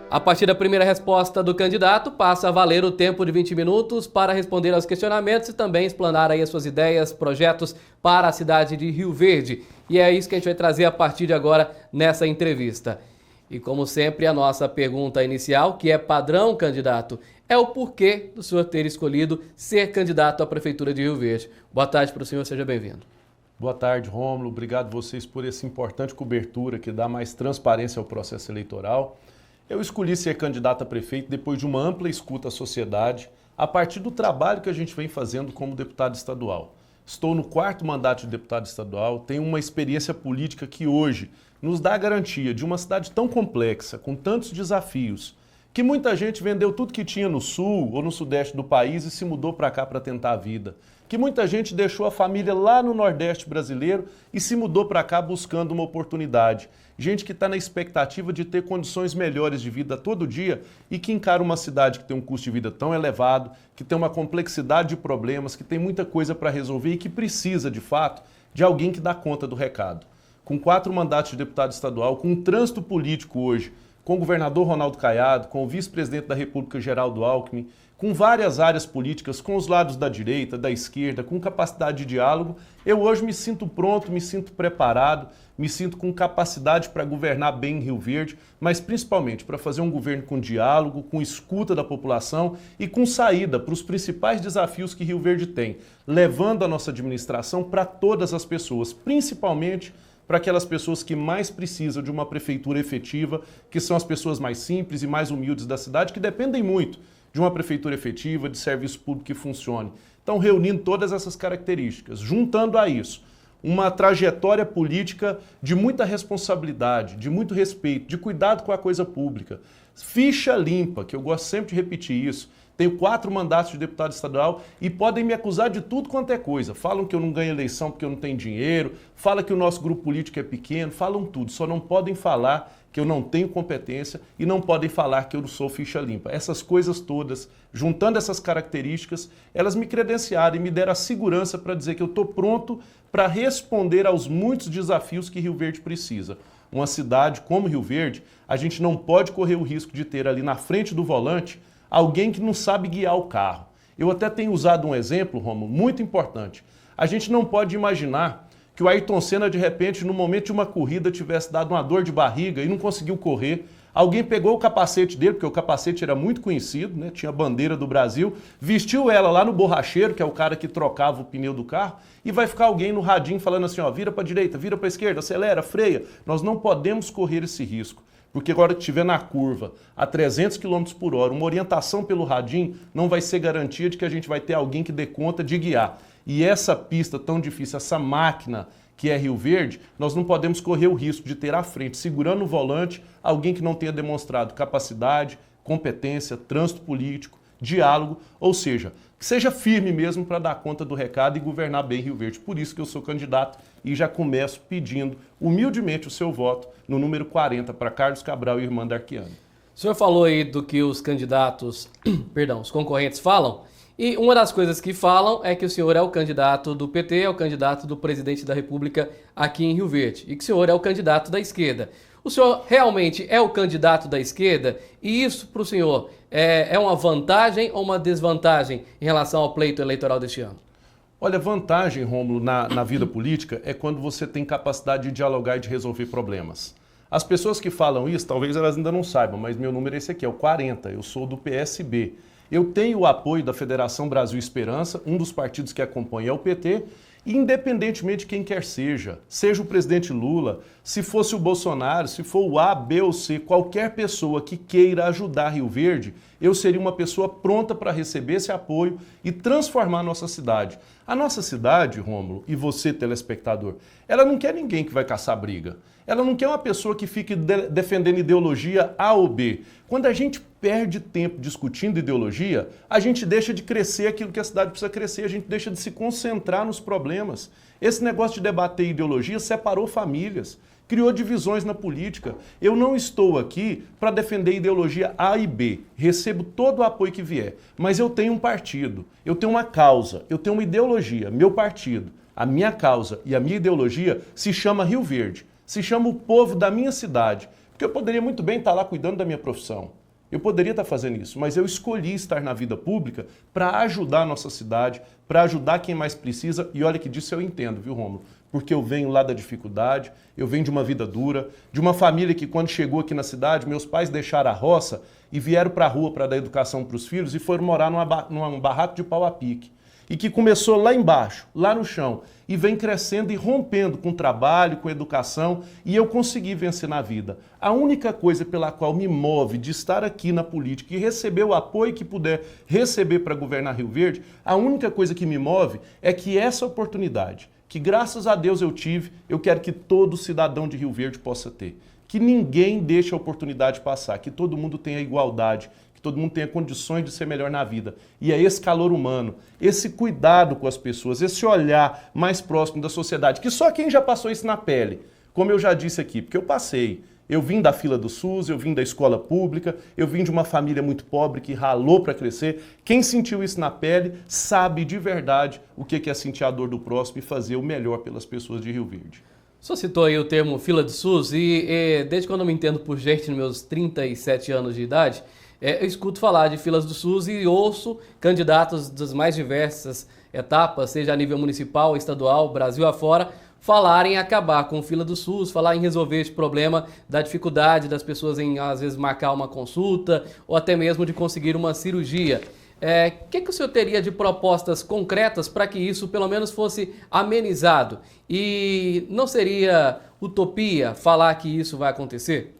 A partir da primeira resposta do candidato, passa a valer o tempo de 20 minutos para responder aos questionamentos e também explanar aí as suas ideias, projetos para a cidade de Rio Verde. E é isso que a gente vai trazer a partir de agora nessa entrevista. E como sempre, a nossa pergunta inicial, que é padrão, candidato, é o porquê do senhor ter escolhido ser candidato à Prefeitura de Rio Verde. Boa tarde para o senhor, seja bem-vindo. Boa tarde, Rômulo. Obrigado vocês por essa importante cobertura que dá mais transparência ao processo eleitoral. Eu escolhi ser candidato a prefeito depois de uma ampla escuta à sociedade, a partir do trabalho que a gente vem fazendo como deputado estadual. Estou no 4º mandato de deputado estadual, tenho uma experiência política que hoje nos dá a garantia de uma cidade tão complexa, com tantos desafios, que muita gente vendeu tudo que tinha no sul ou no sudeste do país e se mudou para cá para tentar a vida. Que muita gente deixou a família lá no Nordeste brasileiro e se mudou para cá buscando uma oportunidade. Gente que está na expectativa de ter condições melhores de vida todo dia e que encara uma cidade que tem um custo de vida tão elevado, que tem uma complexidade de problemas, que tem muita coisa para resolver e que precisa, de fato, de alguém que dá conta do recado. Com 4 mandatos de deputado estadual, com um trânsito político hoje, com o governador Ronaldo Caiado, com o vice-presidente da República Geraldo Alckmin, com várias áreas políticas, com os lados da direita, da esquerda, com capacidade de diálogo, eu hoje me sinto pronto, me sinto preparado, me sinto com capacidade para governar bem em Rio Verde, mas principalmente para fazer um governo com diálogo, com escuta da população e com saída para os principais desafios que Rio Verde tem, levando a nossa administração para todas as pessoas, principalmente para aquelas pessoas que mais precisam de uma prefeitura efetiva, que são as pessoas mais simples e mais humildes da cidade, que dependem muito de uma prefeitura efetiva, de serviço público que funcione. Então, reunindo todas essas características, juntando a isso uma trajetória política de muita responsabilidade, de muito respeito, de cuidado com a coisa pública, ficha limpa, que eu gosto sempre de repetir isso. Tenho 4 mandatos de deputado estadual e podem me acusar de tudo quanto é coisa. Falam que eu não ganho eleição porque eu não tenho dinheiro, falam que o nosso grupo político é pequeno, falam tudo, só não podem falar que eu não tenho competência e não podem falar que eu não sou ficha limpa. Essas coisas todas, juntando essas características, elas me credenciaram e me deram a segurança para dizer que eu estou pronto para responder aos muitos desafios que Rio Verde precisa. Uma cidade como Rio Verde, a gente não pode correr o risco de ter ali na frente do volante alguém que não sabe guiar o carro. Eu até tenho usado um exemplo, Romulo, muito importante. A gente não pode imaginar que o Ayrton Senna, de repente, no momento de uma corrida, tivesse dado uma dor de barriga e não conseguiu correr. Alguém pegou o capacete dele, porque o capacete era muito conhecido, né? Tinha a bandeira do Brasil, vestiu ela lá no borracheiro, que é o cara que trocava o pneu do carro, e vai ficar alguém no radinho falando assim, ó, vira para a direita, vira para a esquerda, acelera, freia. Nós não podemos correr esse risco. Porque agora que estiver na curva a 300 km por hora, uma orientação pelo radinho não vai ser garantia de que a gente vai ter alguém que dê conta de guiar. E essa pista tão difícil, essa máquina que é Rio Verde, nós não podemos correr o risco de ter à frente, segurando o volante, alguém que não tenha demonstrado capacidade, competência, trânsito político, diálogo, ou seja, que seja firme mesmo para dar conta do recado e governar bem Rio Verde. Por isso que eu sou candidato e já começo pedindo humildemente o seu voto no número 40 para Carlos Cabral e Irmã Darquiane. O senhor falou aí do que os candidatos, perdão, os concorrentes falam, e uma das coisas que falam é que o senhor é o candidato do PT, é o candidato do presidente da República aqui em Rio Verde, e que o senhor é o candidato da esquerda. O senhor realmente é o candidato da esquerda? E isso para o senhor é uma vantagem ou uma desvantagem em relação ao pleito eleitoral deste ano? Olha, vantagem, Rômulo, na vida política é quando você tem capacidade de dialogar e de resolver problemas. As pessoas que falam isso, talvez elas ainda não saibam, mas meu número é esse aqui, é o 40, eu sou do PSB. Eu tenho o apoio da Federação Brasil Esperança, um dos partidos que acompanha é o PT, e independentemente de quem quer seja o presidente Lula, se fosse o Bolsonaro, se for o A, B ou C, qualquer pessoa que queira ajudar Rio Verde, eu seria uma pessoa pronta para receber esse apoio e transformar a nossa cidade. A nossa cidade, Rômulo, e você, telespectador, ela não quer ninguém que vai caçar briga. Ela não quer uma pessoa que fique defendendo ideologia A ou B. Quando a gente perde tempo discutindo ideologia, a gente deixa de crescer aquilo que a cidade precisa crescer, a gente deixa de se concentrar nos problemas. Esse negócio de debater ideologia separou famílias, criou divisões na política. Eu não estou aqui para defender ideologia A e B, recebo todo o apoio que vier, mas eu tenho um partido, eu tenho uma causa, eu tenho uma ideologia, meu partido, a minha causa e a minha ideologia se chama Rio Verde. Se chama o povo da minha cidade, Porque eu poderia muito bem estar lá cuidando da minha profissão. Eu poderia estar fazendo isso, mas eu escolhi estar na vida pública para ajudar a nossa cidade, para ajudar quem mais precisa. E olha que disso eu entendo, viu, Rômulo? Porque eu venho lá da dificuldade, eu venho de uma vida dura, de uma família que quando chegou aqui na cidade, meus pais deixaram a roça e vieram para a rua para dar educação para os filhos e foram morar num barraco de pau a pique. E que começou lá embaixo, lá no chão, e vem crescendo e rompendo com trabalho, com educação, e eu consegui vencer na vida. A única coisa pela qual me move de estar aqui na política e receber o apoio que puder receber para governar Rio Verde, a única coisa que me move é que essa oportunidade, que graças a Deus eu tive, eu quero que todo cidadão de Rio Verde possa ter. Que ninguém deixe a oportunidade passar, que todo mundo tenha igualdade, todo mundo tenha condições de ser melhor na vida. E é esse calor humano, esse cuidado com as pessoas, esse olhar mais próximo da sociedade, que só quem já passou isso na pele, como eu já disse aqui, porque eu passei. Eu vim da fila do SUS, eu vim da escola pública, eu vim de uma família muito pobre que ralou para crescer. Quem sentiu isso na pele sabe de verdade o que é sentir a dor do próximo e fazer o melhor pelas pessoas de Rio Verde. O senhor citou aí o termo fila do SUS e desde quando eu me entendo por gente, nos meus 37 anos de idade, eu escuto falar de filas do SUS e ouço candidatos das mais diversas etapas, seja a nível municipal, estadual, Brasil afora, falarem em acabar com fila do SUS, falar em resolver esse problema da dificuldade das pessoas em, às vezes, marcar uma consulta ou até mesmo de conseguir uma cirurgia. Que o senhor teria de propostas concretas para que isso pelo menos fosse amenizado? E não seria utopia falar que isso vai acontecer?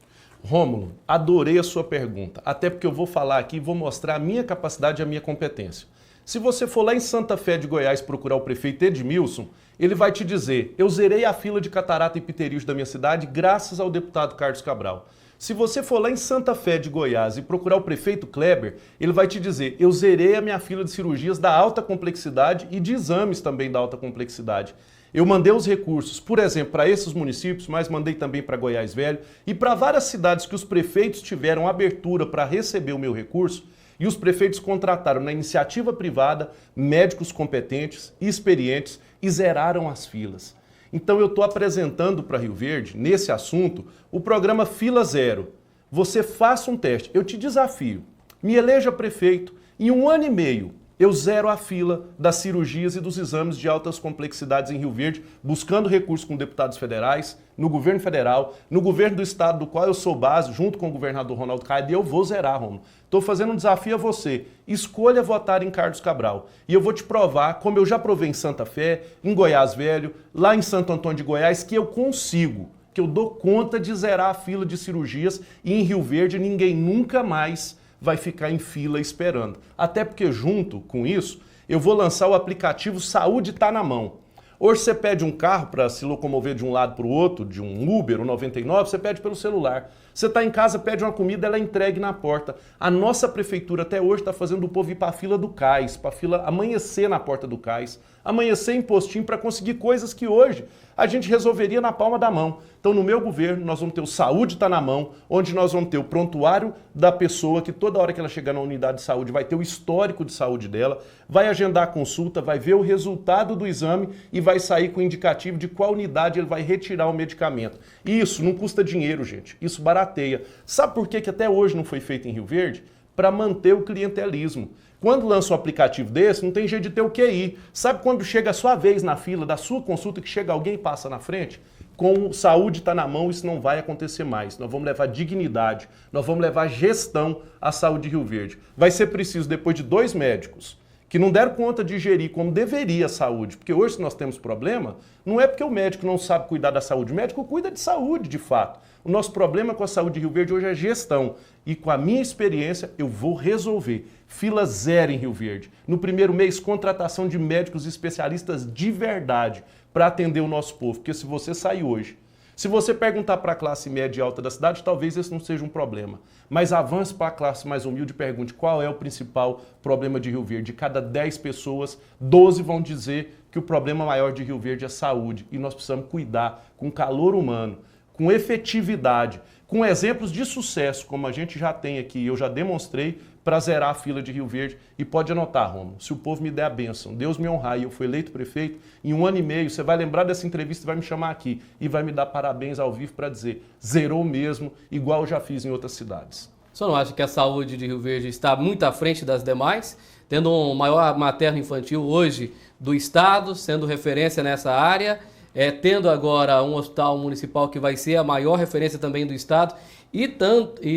Rômulo, adorei a sua pergunta, até porque eu vou falar aqui e vou mostrar a minha capacidade e a minha competência. Se você for lá em Santa Fé de Goiás procurar o prefeito Edmilson, ele vai te dizer, eu zerei a fila de catarata e pterígio da minha cidade graças ao deputado Carlos Cabral. Se você for lá em Santa Fé de Goiás e procurar o prefeito Kleber, ele vai te dizer, eu zerei a minha fila de cirurgias da alta complexidade e de exames também da alta complexidade. Eu mandei os recursos, por exemplo, para esses municípios, mas mandei também para Goiás Velho e para várias cidades que os prefeitos tiveram abertura para receber o meu recurso e os prefeitos contrataram na iniciativa privada médicos competentes e experientes e zeraram as filas. Então eu estou apresentando para Rio Verde, nesse assunto, o programa Fila Zero. Você faça um teste, eu te desafio, me eleja prefeito, em 1 ano e meio, eu zero a fila das cirurgias e dos exames de altas complexidades em Rio Verde, buscando recursos com deputados federais, no governo federal, no governo do estado do qual eu sou base, junto com o governador Ronaldo Caiado, e eu vou zerar, Romulo. Estou fazendo um desafio a você. Escolha votar em Carlos Cabral. E eu vou te provar, como eu já provei em Santa Fé, em Goiás Velho, lá em Santo Antônio de Goiás, que eu consigo, que eu dou conta de zerar a fila de cirurgias e em Rio Verde ninguém nunca mais vai ficar em fila esperando. Até porque junto com isso, eu vou lançar o aplicativo Saúde Tá na Mão. Hoje você pede um carro para se locomover de um lado para o outro, de um Uber, um 99, você pede pelo celular. Você está em casa, pede uma comida, ela é entregue na porta. A nossa prefeitura até hoje está fazendo o povo ir para a fila do cais, para a fila amanhecer na porta do cais, amanhecer em postinho para conseguir coisas que hoje a gente resolveria na palma da mão. Então no meu governo nós vamos ter o Saúde Tá na Mão, onde nós vamos ter o prontuário da pessoa que toda hora que ela chegar na unidade de saúde vai ter o histórico de saúde dela, vai agendar a consulta, vai ver o resultado do exame e vai sair com o indicativo de qual unidade ele vai retirar o medicamento. E isso não custa dinheiro, gente. Isso barateia. Sabe por que até hoje não foi feito em Rio Verde? Para manter o clientelismo. Quando lança um aplicativo desse, não tem jeito de ter o QI. Sabe quando chega a sua vez na fila da sua consulta, que chega alguém e passa na frente? Com Saúde Tá na Mão, isso não vai acontecer mais. Nós vamos levar dignidade, nós vamos levar gestão à saúde de Rio Verde. Vai ser preciso, depois de 2 médicos que não deram conta de gerir como deveria a saúde, porque hoje se nós temos problema, não é porque o médico não sabe cuidar da saúde, o médico cuida de saúde, de fato. O nosso problema com a saúde de Rio Verde hoje é gestão, e com a minha experiência eu vou resolver. Fila zero em Rio Verde. No primeiro mês, contratação de médicos especialistas de verdade para atender o nosso povo, porque se você sair hoje, se você perguntar para a classe média e alta da cidade, talvez esse não seja um problema. Mas avance para a classe mais humilde e pergunte qual é o principal problema de Rio Verde. De cada 10 pessoas, 12 vão dizer que o problema maior de Rio Verde é saúde. E nós precisamos cuidar com calor humano, com efetividade, com exemplos de sucesso, como a gente já tem aqui, eu já demonstrei, para zerar a fila de Rio Verde. E pode anotar, Rômulo, se o povo me der a bênção, Deus me honrar e eu fui eleito prefeito, em 1 ano e meio, você vai lembrar dessa entrevista e vai me chamar aqui e vai me dar parabéns ao vivo para dizer, zerou mesmo, igual eu já fiz em outras cidades. O senhor não acha que a saúde de Rio Verde está muito à frente das demais, tendo um maior materno-infantil hoje do estado, sendo referência nessa área, tendo agora um hospital municipal que vai ser a maior referência também do estado e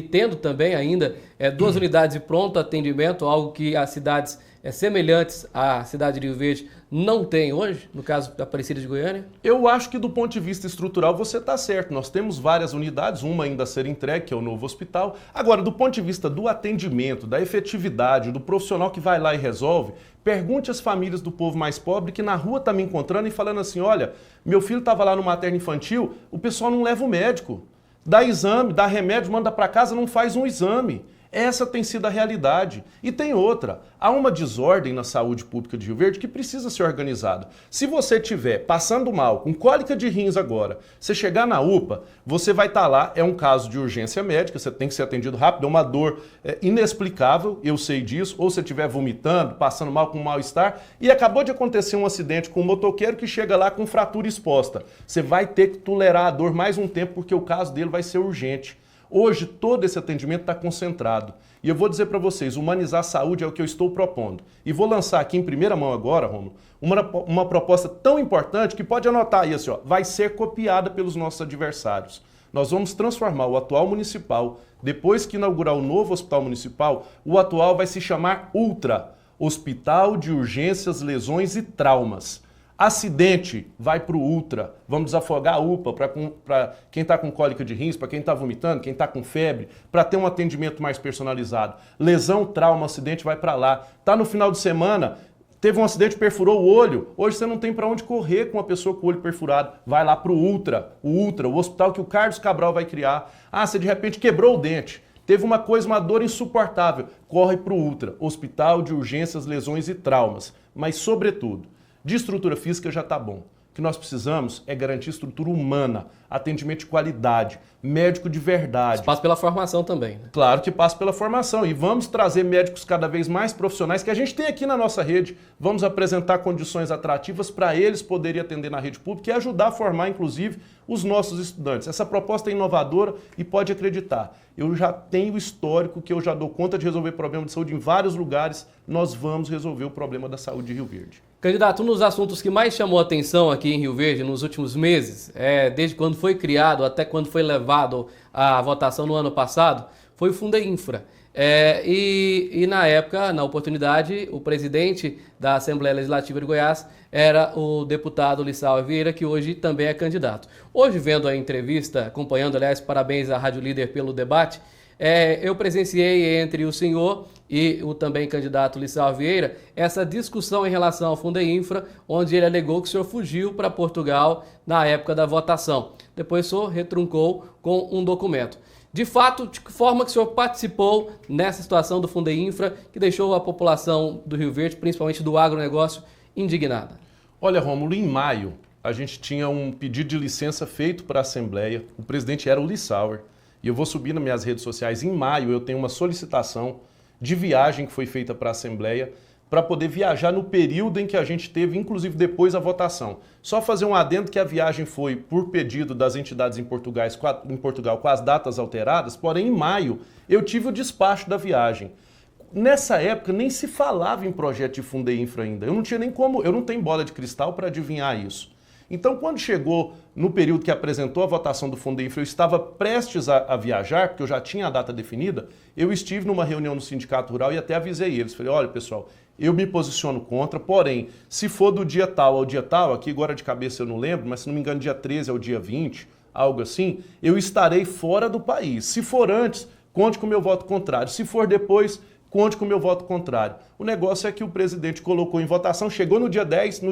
tendo também ainda 2 unidades de pronto atendimento, algo que as cidades semelhantes à cidade de Rio Verde não têm hoje, no caso da Aparecida de Goiânia? Eu acho que do ponto de vista estrutural você está certo. Nós temos várias unidades, uma ainda a ser entregue, que é o novo hospital. Agora, do ponto de vista do atendimento, da efetividade, do profissional que vai lá e resolve, pergunte às famílias do povo mais pobre que na rua está me encontrando e falando assim, olha, meu filho estava lá no materno infantil, o pessoal não leva o médico. Dá exame, dá remédio, manda para casa, não faz um exame. Essa tem sido a realidade. E tem outra. Há uma desordem na saúde pública de Rio Verde que precisa ser organizada. Se você estiver passando mal, com cólica de rins agora, você chegar na UPA, você vai estar lá, é um caso de urgência médica, você tem que ser atendido rápido, é uma dor inexplicável, eu sei disso, ou você estiver vomitando, passando mal com mal-estar, e acabou de acontecer um acidente com um motoqueiro que chega lá com fratura exposta. Você vai ter que tolerar a dor mais um tempo, porque o caso dele vai ser urgente. Hoje, todo esse atendimento está concentrado. E eu vou dizer para vocês, humanizar a saúde é o que eu estou propondo. E vou lançar aqui em primeira mão agora, Rômulo, uma proposta tão importante que pode anotar aí, assim, ó, vai ser copiada pelos nossos adversários. Nós vamos transformar o atual municipal, depois que inaugurar o novo hospital municipal, o atual vai se chamar Ultra, Hospital de Urgências, Lesões e Traumas. Acidente, vai para o Ultra, vamos desafogar a UPA para quem está com cólica de rins, para quem está vomitando, quem está com febre, para ter um atendimento mais personalizado. Lesão, trauma, acidente, vai para lá. Está no final de semana, teve um acidente, perfurou o olho, hoje você não tem para onde correr com uma pessoa com o olho perfurado. Vai lá para o Ultra, o hospital que o Carlos Cabral vai criar. Ah, você de repente quebrou o dente. Teve uma dor insuportável, corre para o Ultra, Hospital de Urgências, Lesões e Traumas. Mas, sobretudo, de estrutura física já está bom. O que nós precisamos é garantir estrutura humana, atendimento de qualidade, médico de verdade. Passa pela formação também, né? Claro que passa pela formação. E vamos trazer médicos cada vez mais profissionais que a gente tem aqui na nossa rede. Vamos apresentar condições atrativas para eles poderem atender na rede pública e ajudar a formar, inclusive, os nossos estudantes. Essa proposta é inovadora e pode acreditar. Eu já tenho histórico que eu já dou conta de resolver problema de saúde em vários lugares. Nós vamos resolver o problema da saúde de Rio Verde. Candidato, um dos assuntos que mais chamou a atenção aqui em Rio Verde nos últimos meses, desde quando foi criado até quando foi levado à votação no ano passado, foi o Fundeinfra. E na época, na oportunidade, o presidente da Assembleia Legislativa de Goiás era o deputado Lissauer Vieira, que hoje também é candidato. Hoje, vendo a entrevista, acompanhando, aliás, parabéns à Rádio Líder pelo debate, eu presenciei entre o senhor e o também candidato Lissauer Vieira essa discussão em relação ao Fundeinfra, onde ele alegou que o senhor fugiu para Portugal na época da votação. Depois o senhor retruncou com um documento. De fato, de que forma que o senhor participou nessa situação do Fundeinfra que deixou a população do Rio Verde, principalmente do agronegócio, indignada? Olha, Rômulo, em maio a gente tinha um pedido de licença feito para a Assembleia, o presidente era o Lissauer, e eu vou subir nas minhas redes sociais, em maio eu tenho uma solicitação de viagem que foi feita para a Assembleia para poder viajar no período em que a gente teve, inclusive depois da votação. Só fazer um adendo que a viagem foi por pedido das entidades em Portugal com as datas alteradas, porém em maio eu tive o despacho da viagem. Nessa época nem se falava em projeto de Fundeinfra ainda, eu não tinha nem como, eu não tenho bola de cristal para adivinhar isso. Então, quando chegou no período que apresentou a votação do Fundeinfra, eu estava prestes a viajar, porque eu já tinha a data definida, eu estive numa reunião no Sindicato Rural e até avisei eles. Falei, olha, pessoal, eu me posiciono contra, porém, se for do dia tal ao dia tal, aqui agora de cabeça eu não lembro, mas se não me engano, dia 13 ao dia 20, algo assim, eu estarei fora do país. Se for antes, conte com o meu voto contrário. Se for depois, conte com o meu voto contrário. O negócio é que o presidente colocou em votação, chegou no dia 10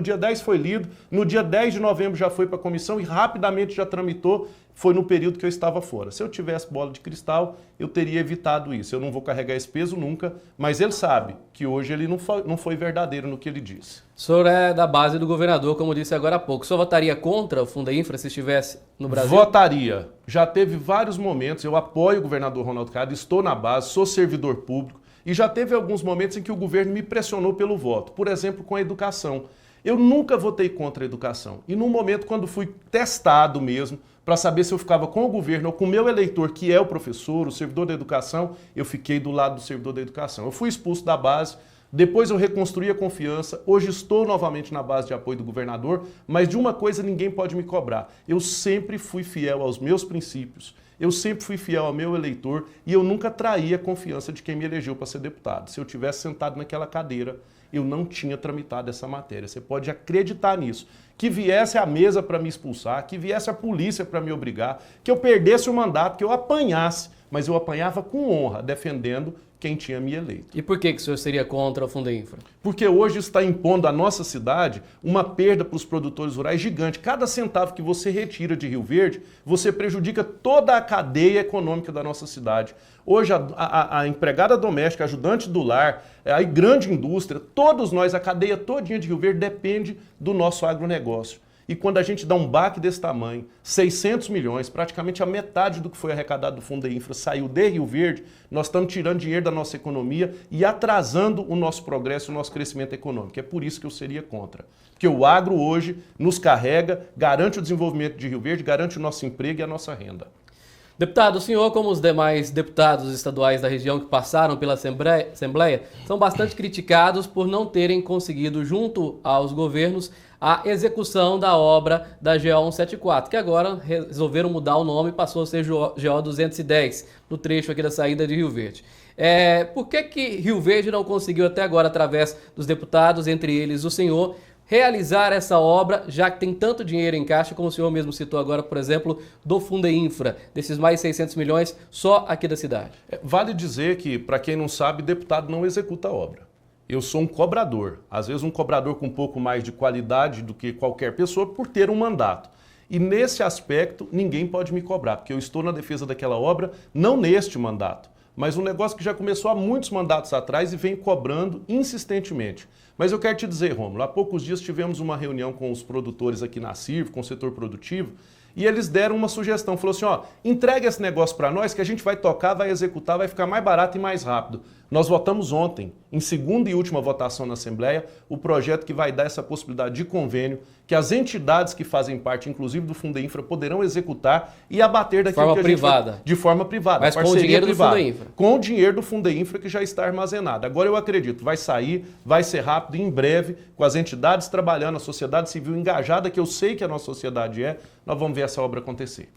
foi lido, no dia 10 de novembro já foi para a comissão e rapidamente já tramitou, foi no período que eu estava fora. Se eu tivesse bola de cristal, eu teria evitado isso. Eu não vou carregar esse peso nunca, mas ele sabe que hoje ele não foi verdadeiro no que ele disse. O senhor é da base do governador, como disse agora há pouco. O senhor votaria contra o Fundeinfra se estivesse no Brasil? Votaria. Já teve vários momentos, eu apoio o governador Ronaldo Caiado, estou na base, sou servidor público. E já teve alguns momentos em que o governo me pressionou pelo voto, por exemplo, com a educação. Eu nunca votei contra a educação. E num momento, quando fui testado mesmo, para saber se eu ficava com o governo ou com o meu eleitor, que é o professor, o servidor da educação, eu fiquei do lado do servidor da educação. Eu fui expulso da base, depois eu reconstruí a confiança, hoje estou novamente na base de apoio do governador, mas de uma coisa ninguém pode me cobrar. Eu sempre fui fiel aos meus princípios, eu sempre fui fiel ao meu eleitor e eu nunca traí a confiança de quem me elegeu para ser deputado. Se eu tivesse sentado naquela cadeira, eu não tinha tramitado essa matéria. Você pode acreditar nisso. Que viesse a mesa para me expulsar, que viesse a polícia para me obrigar, que eu perdesse o mandato, que eu apanhasse, mas eu apanhava com honra, defendendo quem tinha me eleito. E por que o senhor seria contra o Fundeinfra? Porque hoje está impondo à nossa cidade uma perda para os produtores rurais gigante. Cada centavo que você retira de Rio Verde, você prejudica toda a cadeia econômica da nossa cidade. Hoje a empregada doméstica, a ajudante do lar, a grande indústria, todos nós, a cadeia todinha de Rio Verde depende do nosso agronegócio. E quando a gente dá um baque desse tamanho, 600 milhões, praticamente a metade do que foi arrecadado do Fundeinfra saiu de Rio Verde, nós estamos tirando dinheiro da nossa economia e atrasando o nosso progresso, o nosso crescimento econômico. É por isso que eu seria contra. Porque o agro hoje nos carrega, garante o desenvolvimento de Rio Verde, garante o nosso emprego e a nossa renda. Deputado, o senhor, como os demais deputados estaduais da região que passaram pela Assembleia, são bastante criticados por não terem conseguido, junto aos governos, a execução da obra da GO 174, que agora resolveram mudar o nome e passou a ser GO 210, no trecho aqui da saída de Rio Verde. Por que Rio Verde não conseguiu até agora, através dos deputados, entre eles o senhor, realizar essa obra, já que tem tanto dinheiro em caixa, como o senhor mesmo citou agora, por exemplo, do Fundeinfra, desses mais 600 milhões só aqui da cidade? Vale dizer que, para quem não sabe, deputado não executa a obra. Eu sou um cobrador, às vezes um cobrador com um pouco mais de qualidade do que qualquer pessoa por ter um mandato. E nesse aspecto, ninguém pode me cobrar, porque eu estou na defesa daquela obra, não neste mandato, mas um negócio que já começou há muitos mandatos atrás e vem cobrando insistentemente. Mas eu quero te dizer, Rômulo, há poucos dias tivemos uma reunião com os produtores aqui na CIRV, com o setor produtivo, e eles deram uma sugestão, falou assim, entrega esse negócio para nós que a gente vai tocar, vai executar, vai ficar mais barato e mais rápido. Nós votamos ontem, em segunda e última votação na Assembleia, o projeto que vai dar essa possibilidade de convênio, que as entidades que fazem parte, inclusive do Fundeinfra, poderão executar e abater daquilo que a gente vai, de forma privada. Mas com o dinheiro privada, do Fundeinfra. Com o dinheiro do Fundeinfra que já está armazenado. Agora eu acredito, vai sair, vai ser rápido e em breve, com as entidades trabalhando, a sociedade civil engajada, que eu sei que a nossa sociedade nós vamos ver essa obra acontecer.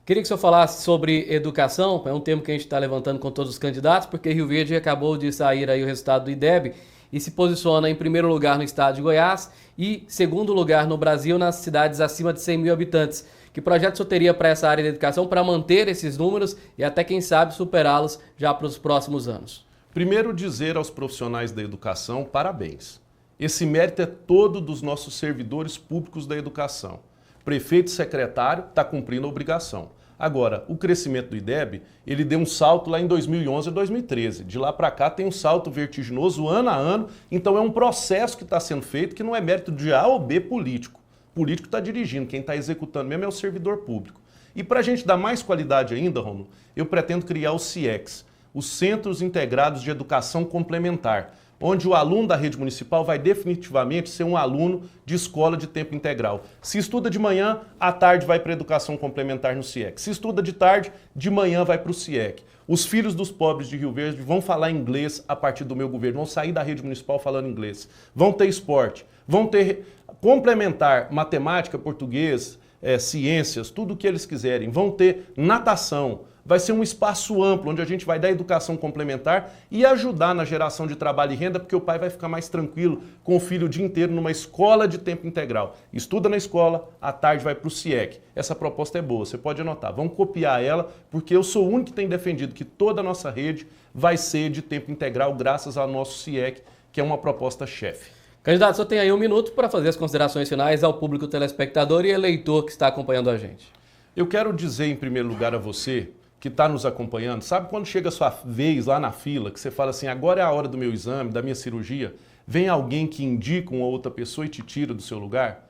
Queria que o senhor falasse sobre educação, é um tema que a gente está levantando com todos os candidatos, porque Rio Verde acabou de sair aí o resultado do IDEB e se posiciona em primeiro lugar no estado de Goiás e segundo lugar no Brasil nas cidades acima de 100 mil habitantes. Que projeto o senhor teria para essa área de educação para manter esses números e até, quem sabe, superá-los já para os próximos anos? Primeiro, dizer aos profissionais da educação, parabéns. Esse mérito é todo dos nossos servidores públicos da educação. Prefeito e secretário está cumprindo a obrigação. Agora, o crescimento do IDEB, ele deu um salto lá em 2011 e 2013. De lá para cá tem um salto vertiginoso ano a ano, então é um processo que está sendo feito que não é mérito de A ou B político. O político está dirigindo, quem está executando mesmo é o servidor público. E para a gente dar mais qualidade ainda, Rômulo, eu pretendo criar os CIECs, os Centros Integrados de Educação Complementar, onde o aluno da rede municipal vai definitivamente ser um aluno de escola de tempo integral. Se estuda de manhã, à tarde vai para a educação complementar no CIEC. Se estuda de tarde, de manhã vai para o CIEC. Os filhos dos pobres de Rio Verde vão falar inglês a partir do meu governo, vão sair da rede municipal falando inglês. Vão ter esporte, vão ter complementar matemática, português, ciências, tudo o que eles quiserem. Vão ter natação. Vai ser um espaço amplo, onde a gente vai dar educação complementar e ajudar na geração de trabalho e renda, porque o pai vai ficar mais tranquilo com o filho o dia inteiro numa escola de tempo integral. Estuda na escola, à tarde vai para o CIEC. Essa proposta é boa, você pode anotar. Vamos copiar ela, porque eu sou o único que tem defendido que toda a nossa rede vai ser de tempo integral, graças ao nosso CIEC, que é uma proposta chefe. Candidato, só tem aí um minuto para fazer as considerações finais ao público telespectador e eleitor que está acompanhando a gente. Eu quero dizer, em primeiro lugar, a você que está nos acompanhando, sabe quando chega a sua vez lá na fila, que você fala assim, agora é a hora do meu exame, da minha cirurgia, vem alguém que indica uma outra pessoa e te tira do seu lugar?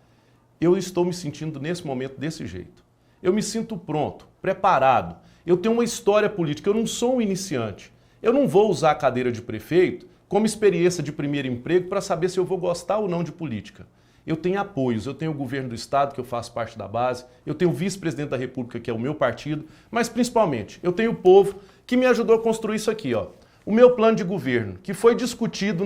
Eu estou me sentindo nesse momento desse jeito. Eu me sinto pronto, preparado. Eu tenho uma história política, eu não sou um iniciante. Eu não vou usar a cadeira de prefeito como experiência de primeiro emprego para saber se eu vou gostar ou não de política. Eu tenho apoios, eu tenho o governo do estado, que eu faço parte da base, eu tenho o vice-presidente da República, que é o meu partido, mas principalmente eu tenho o povo que me ajudou a construir isso aqui, ó. O meu plano de governo, que foi discutido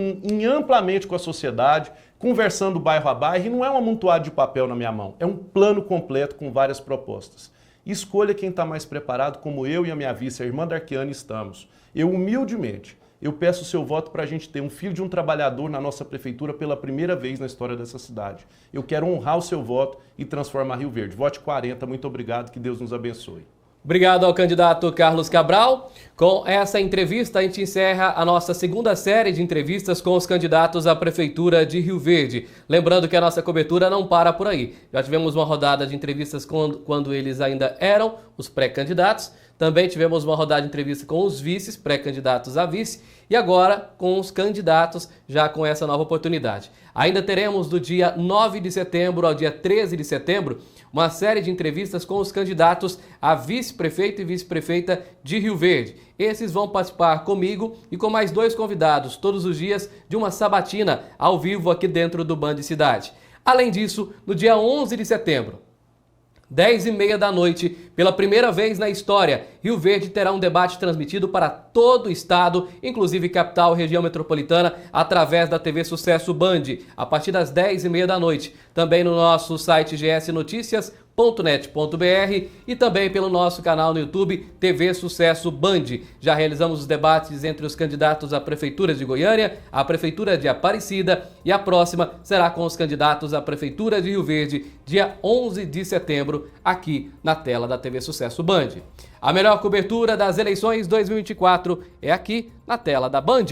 amplamente com a sociedade, conversando bairro a bairro, e não é um amontoado de papel na minha mão, é um plano completo com várias propostas. Escolha quem está mais preparado, como eu e a minha vice, a irmã Darquiane, estamos. Eu, humildemente, eu peço o seu voto para a gente ter um filho de um trabalhador na nossa prefeitura pela primeira vez na história dessa cidade. Eu quero honrar o seu voto e transformar Rio Verde. Vote 40, muito obrigado, que Deus nos abençoe. Obrigado ao candidato Carlos Cabral. Com essa entrevista, a gente encerra a nossa segunda série de entrevistas com os candidatos à Prefeitura de Rio Verde. Lembrando que a nossa cobertura não para por aí. Já tivemos uma rodada de entrevistas quando eles ainda eram os pré-candidatos. Também tivemos uma rodada de entrevista com os vices, pré-candidatos a vice, e agora com os candidatos, já com essa nova oportunidade. Ainda teremos do dia 9 de setembro ao dia 13 de setembro uma série de entrevistas com os candidatos a vice-prefeito e vice-prefeita de Rio Verde. Esses vão participar comigo e com mais 2 convidados todos os dias de uma sabatina ao vivo aqui dentro do Band Cidade. Além disso, no dia 11 de setembro, 10h30 da noite, pela primeira vez na história, Rio Verde terá um debate transmitido para todo o estado, inclusive capital e região metropolitana, através da TV Sucesso Band, a partir das 10h30 da noite. Também no nosso site gsnoticias.net.br e também pelo nosso canal no YouTube TV Sucesso Band. Já realizamos os debates entre os candidatos à Prefeitura de Goiânia, à Prefeitura de Aparecida e a próxima será com os candidatos à Prefeitura de Rio Verde, dia 11 de setembro, aqui na tela da TV Sucesso Band. A melhor cobertura das eleições 2024 é aqui na tela da Band.